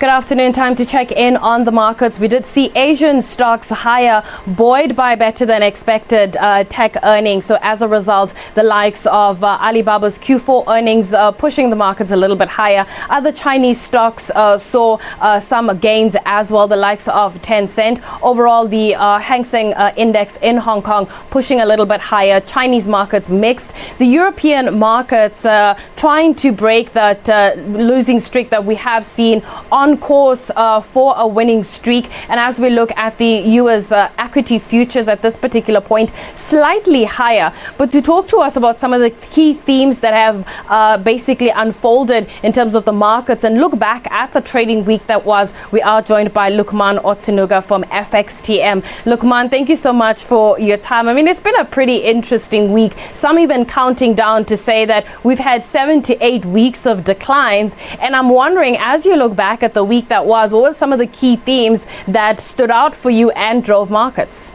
Good afternoon. Time to check in on the markets. We did see Asian stocks higher, buoyed by better than expected tech earnings. So as a result, the likes of Alibaba's Q4 earnings pushing the markets a little bit higher. Other Chinese stocks saw some gains as well, the likes of Tencent. Overall, the Hang Seng index in Hong Kong pushing a little bit higher. Chinese markets mixed. The European markets trying to break that losing streak that we have seen, on course for a winning streak. And as we look at the US equity futures at this particular point, slightly higher. But to talk to us about some of the key themes that have basically unfolded in terms of the markets and look back at the trading week that was, we are joined by Lukman Otunuga from FXTM. Lukman, thank you so much for your time. I mean, it's been a pretty interesting week. Some even counting down to say that we've had 7 to 8 weeks of declines. And I'm wondering, as you look back at the week that was, what were some of the key themes that stood out for you and drove markets?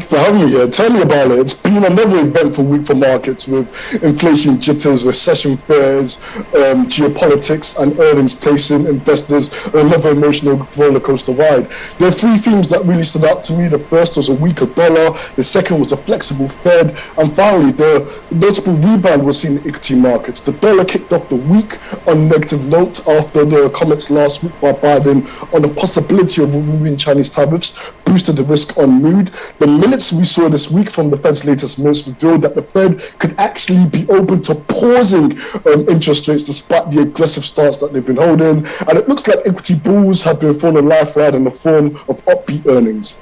For having me here. Tell me about it. It's been another eventful week for markets with inflation jitters, recession fears, geopolitics and earnings placing investors another emotional roller coaster ride. There are three themes that really stood out to me. The first was a weaker dollar, the second was a flexible Fed, and finally the notable rebound was seen in equity markets. The dollar kicked off the week on negative note after the comments last week by Biden on the possibility of removing Chinese tariffs boosted the risk on mood. The minutes we saw this week from the Fed's latest minutes revealed that the Fed could actually be open to pausing interest rates despite the aggressive stance that they've been holding. And it looks like equity bulls have been thrown a lifeline in the form of upbeat earnings.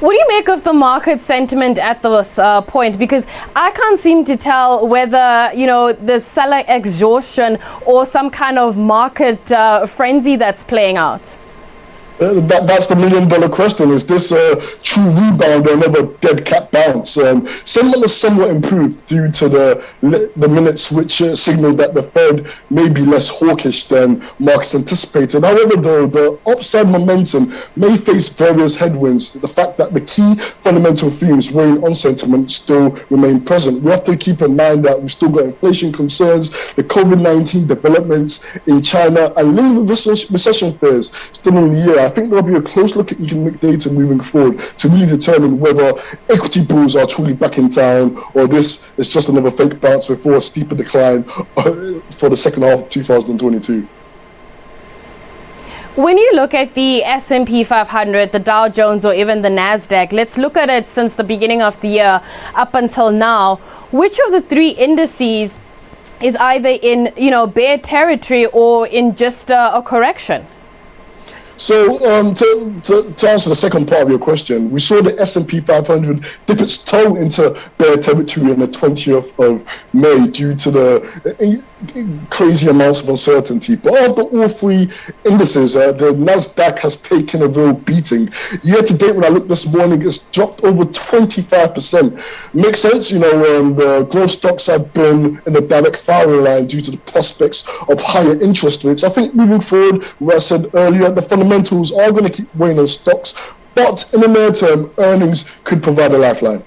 What do you make of the market sentiment at this point? Because I can't seem to tell whether, the seller exhaustion or some kind of market frenzy that's playing out. That's the $1 million question. Is this a true rebound or another dead cat bounce? Sentiment has somewhat improved due to the minutes which signaled that the Fed may be less hawkish than markets anticipated. However, though, the upside momentum may face various headwinds. The fact that the key fundamental themes weighing on sentiment still remain present. We have to keep in mind that we've still got inflation concerns, the COVID-19 developments in China, and lingering recession fears still in the year. I think there'll be a close look at economic data moving forward to really determine whether equity bulls are truly back in town or this is just another fake bounce before a steeper decline for the second half of 2022. When you look at the S&P 500, the Dow Jones, or even the NASDAQ, let's look at it since the beginning of the year up until now. Which of the three indices is either in, bear territory or in just a correction? So to answer the second part of your question, we saw the S&P 500 dip its toe into bear territory on the 20th of May due to the crazy amounts of uncertainty. But after all three indices, the NASDAQ has taken a real beating. Year to date, when I looked this morning, it's dropped over 25%. Makes sense, the growth stocks have been in the direct firing line due to the prospects of higher interest rates. I think moving forward, where I said earlier, the fundamentals are going to keep weighing on stocks, but in the near term, earnings could provide a lifeline.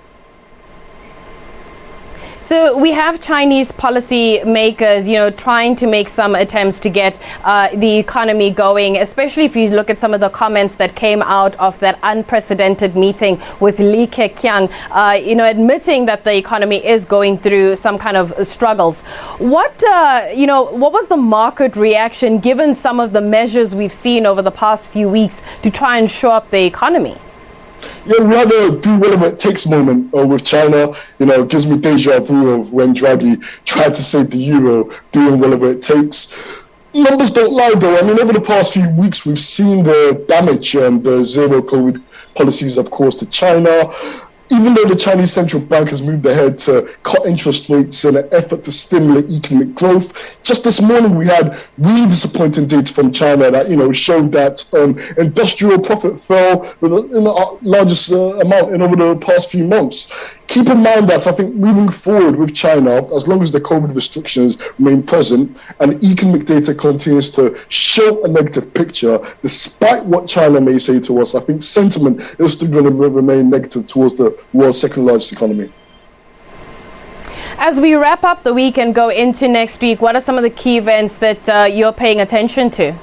So we have Chinese policy makers, trying to make some attempts to get the economy going, especially if you look at some of the comments that came out of that unprecedented meeting with Li Keqiang, admitting that the economy is going through some kind of struggles. What was the market reaction given some of the measures we've seen over the past few weeks to try and shore up the economy? Yeah, we had a do whatever it takes moment with China. It gives me deja vu of when Draghi tried to save the euro, doing whatever it takes. Numbers don't lie, though. I mean, over the past few weeks, we've seen the damage the zero COVID policies have caused to China. Even though the Chinese central bank has moved ahead to cut interest rates in an effort to stimulate economic growth, just this morning we had really disappointing data from China that showed that industrial profit fell in the largest amount in over the past few months. Keep in mind that I think moving forward with China, as long as the COVID restrictions remain present and economic data continues to show a negative picture, despite what China may say to us, I think sentiment is still going to remain negative towards the world's second largest economy. As we wrap up the week and go into next week, what are some of the key events that you're paying attention to?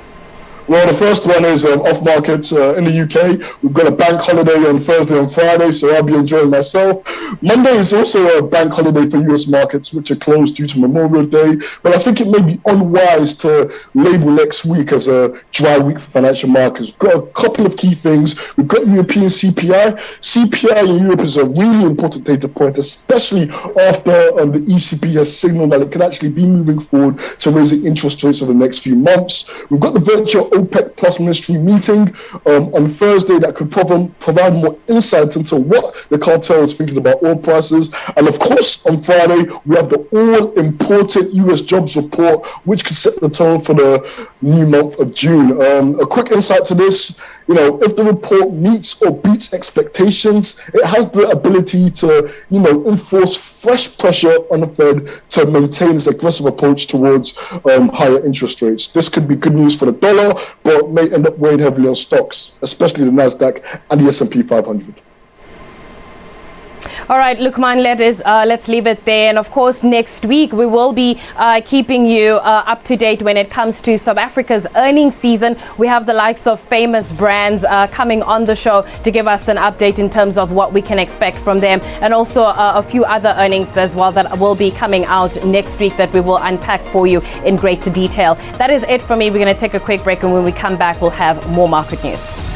Well, the first one is off markets in the UK. We've got a bank holiday on Thursday and Friday, so I'll be enjoying myself. Monday is also a bank holiday for US markets, which are closed due to Memorial Day. But I think it may be unwise to label next week as a dry week for financial markets. We've got a couple of key things. We've got European CPI. CPI in Europe is a really important data point, especially after the ECB has signaled that it could actually be moving forward to raising interest rates over the next few months. We've got the virtual OPEC Plus ministry meeting on Thursday that could provide more insight into what the cartel is thinking about oil prices. And of course, on Friday, we have the all-important US jobs report, which could set the tone for the new month of June. A quick insight to this, if the report meets or beats expectations, it has the ability to, enforce fresh pressure on the Fed to maintain its aggressive approach towards higher interest rates. This could be good news for the dollar, but may end up weighing heavily on stocks, especially the NASDAQ and the S&P 500. All right, Lukman, let's leave it there. And of course, next week, we will be keeping you up to date when it comes to South Africa's earnings season. We have the likes of famous brands coming on the show to give us an update in terms of what we can expect from them. And also a few other earnings as well that will be coming out next week that we will unpack for you in greater detail. That is it for me. We're going to take a quick break. And when we come back, we'll have more market news.